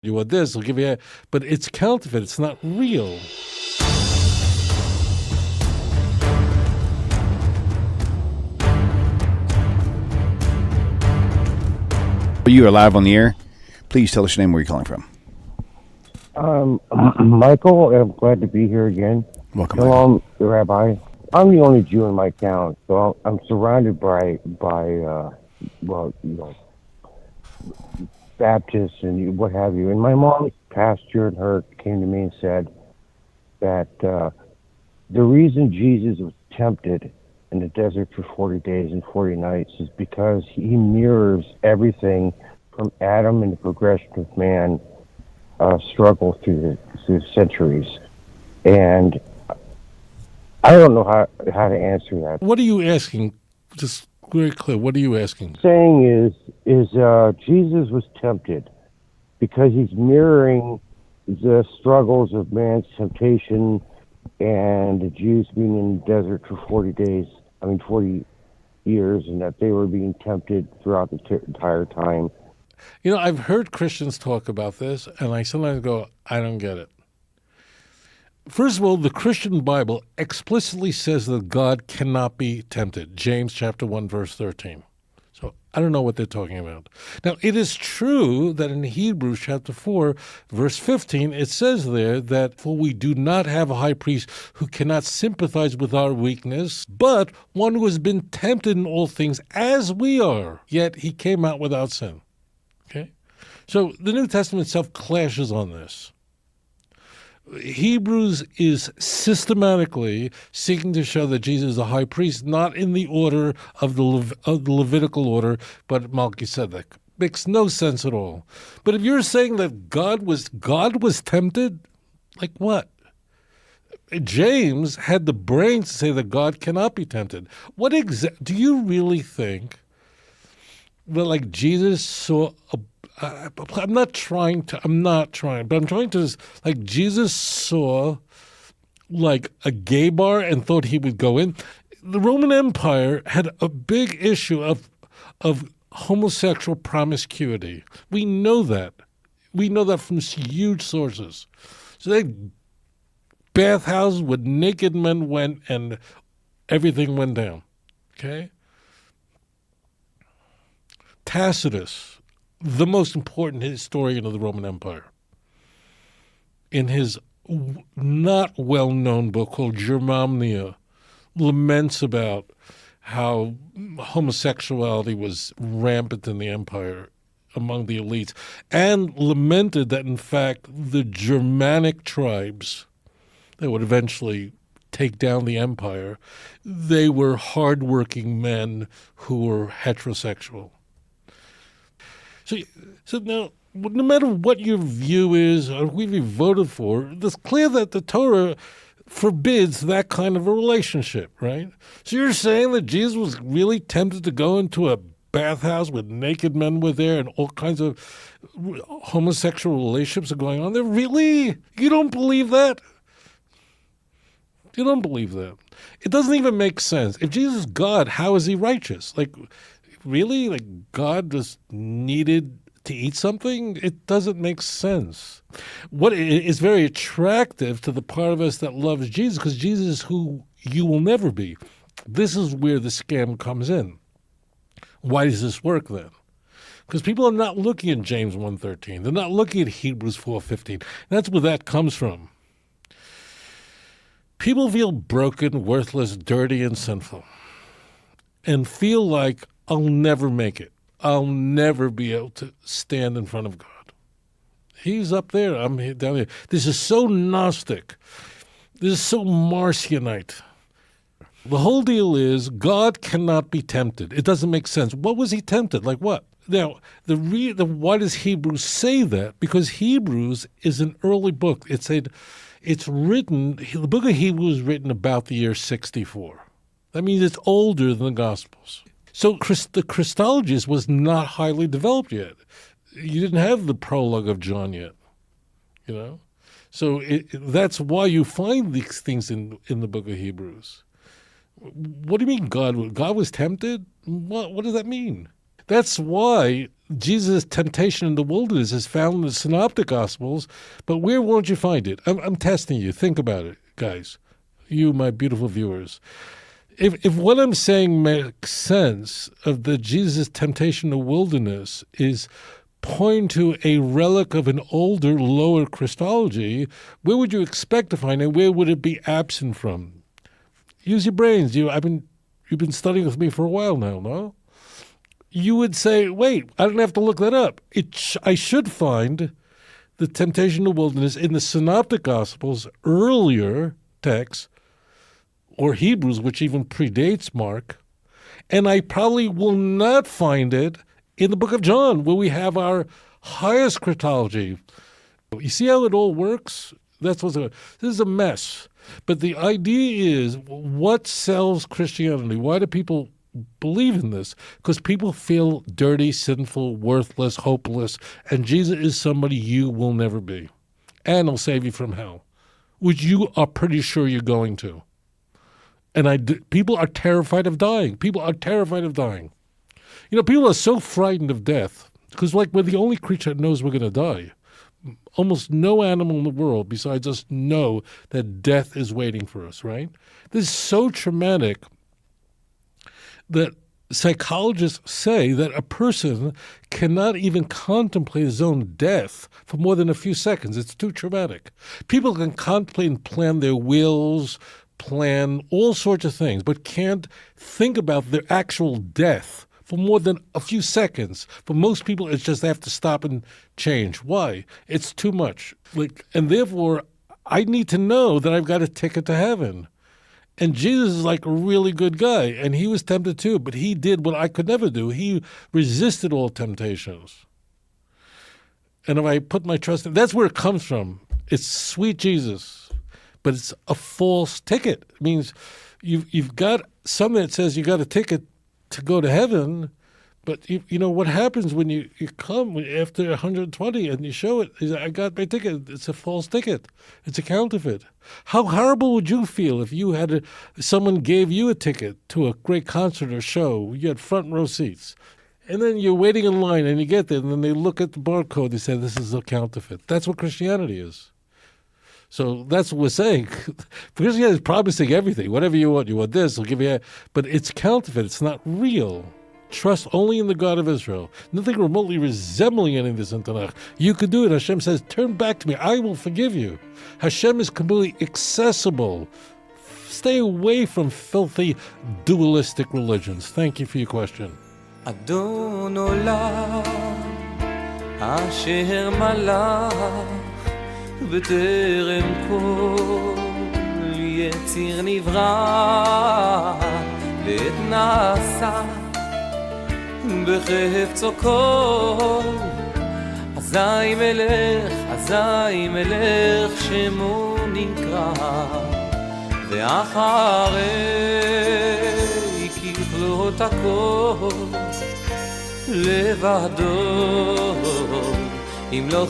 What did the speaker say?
you want this, I'll give you that. But it's counterfeit. It's not real. You are live on the air. Please tell us your name, where you're calling from. Michael, I'm glad to be here again. Welcome. Shalom, Rabbi. I'm the only Jew in my town, so I'm surrounded by Baptists and what have you. And my mom's pastor and her came to me and said that the reason Jesus was tempted in the desert for 40 days and 40 nights is because he mirrors everything from Adam and the progression of man struggle through the centuries. And I don't know how to answer that. What are you asking? Just very clear. What are you asking? Saying is Jesus was tempted because he's mirroring the struggles of man's temptation and the Jews being in the desert for 40 years, and that they were being tempted throughout the entire time. You know, I've heard Christians talk about this, and I sometimes go, I don't get it. First of all, the Christian Bible explicitly says that God cannot be tempted. James chapter 1, verse 13. So I don't know what they're talking about. Now, it is true that in Hebrews chapter 4, verse 15, it says there that, for we do not have a high priest who cannot sympathize with our weakness, but one who has been tempted in all things as we are, yet he came out without sin. Okay? So the New Testament itself clashes on this. Hebrews is systematically seeking to show that Jesus is a high priest, not in the order of the Levitical order, but Melchizedek. Makes no sense at all. But if you're saying that God was tempted, like what? James had the brains to say that God cannot be tempted. Do you really think that, like, Jesus saw I'm trying to, like, Jesus saw, like, a gay bar and thought he would go in. The Roman Empire had a big issue of homosexual promiscuity. We know that. We know that from huge sources. So they had bathhouses where naked men went and everything went down. Okay? Tacitus, the most important historian of the Roman Empire, in his not well-known book called Germania, laments about how homosexuality was rampant in the empire among the elites, and lamented that, in fact, the Germanic tribes that would eventually take down the empire, they were hardworking men who were heterosexual. So now, no matter what your view is or who you voted for, it's clear that the Torah forbids that kind of a relationship, right? So you're saying that Jesus was really tempted to go into a bathhouse with naked men were there and all kinds of homosexual relationships are going on there? Really? You don't believe that? You don't believe that? It doesn't even make sense. If Jesus is God, how is he righteous? Like, really? Like, God just needed to eat something? It doesn't make sense. What is very attractive to the part of us that loves Jesus, because Jesus is who you will never be. This is where the scam comes in. Why does this work then? Because people are not looking at James 1:13. They're not looking at Hebrews 4:15. That's where that comes from. People feel broken, worthless, dirty, and sinful, and feel like, I'll never make it. I'll never be able to stand in front of God. He's up there. I'm down here. This is so Gnostic. This is so Marcionite. The whole deal is God cannot be tempted. It doesn't make sense. What was he tempted? Like what? Now, why does Hebrews say that? Because Hebrews is an early book. It's written, the book of Hebrews was written about the year 64. That means it's older than the Gospels. So the Christology was not highly developed yet. You didn't have the prologue of John yet, you know? So that's why you find these things in the book of Hebrews. What do you mean God was tempted? What does that mean? That's why Jesus' temptation in the wilderness is found in the Synoptic Gospels, but where won't you find it? I'm testing you. Think about it, guys. You, my beautiful viewers. If what I'm saying makes sense of the Jesus' temptation in the wilderness is point to a relic of an older, lower Christology, where would you expect to find it? Where would it be absent from? Use your brains. You've been studying with me for a while now, no? You would say, wait, I don't have to look that up. I should find the temptation in the wilderness in the Synoptic Gospels, earlier texts, or Hebrews, which even predates Mark, and I probably will not find it in the book of John, where we have our highest Christology. You see how it all works? This is a mess. But the idea is, what sells Christianity? Why do people believe in this? Because people feel dirty, sinful, worthless, hopeless, and Jesus is somebody you will never be. And he'll save you from hell, which you are pretty sure you're going to. And people are terrified of dying. People are terrified of dying. You know, people are so frightened of death because, like, we're the only creature that knows we're going to die. Almost no animal in the world besides us know that death is waiting for us, right? This is so traumatic that psychologists say that a person cannot even contemplate his own death for more than a few seconds. It's too traumatic. People can contemplate and plan their wills, plan all sorts of things, but can't think about their actual death for more than a few seconds. For most people, it's just they have to stop and change. Why? It's too much. And therefore, I need to know that I've got a ticket to heaven. And Jesus is like a really good guy, and he was tempted too, but he did what I could never do. He resisted all temptations. And if I put my trust in, that's where it comes from. It's sweet Jesus, but it's a false ticket. It means you've got something that says you got a ticket to go to heaven, but you know what happens when you come after 120 and you show it, is I got my ticket. It's a false ticket. It's a counterfeit. How horrible would you feel if you had someone gave you a ticket to a great concert or show, you had front row seats, and then you're waiting in line and you get there and then they look at the barcode, they say this is a counterfeit. That's what Christianity is. So that's what we're saying. Christianity is promising everything. Whatever you want this, I'll give you. But it's counterfeit. It's not real. Trust only in the God of Israel. Nothing remotely resembling any of this in Tanakh. You could do it. Hashem says, turn back to me. I will forgive you. Hashem is completely accessible. Stay away from filthy, dualistic religions. Thank you for your question. Adon olam asher malach בטרם כל יציר נברא לעת נעשה בחפצו כל אזי מלך שמו נקרא ואחרי ככלות הכל לבדו אם לא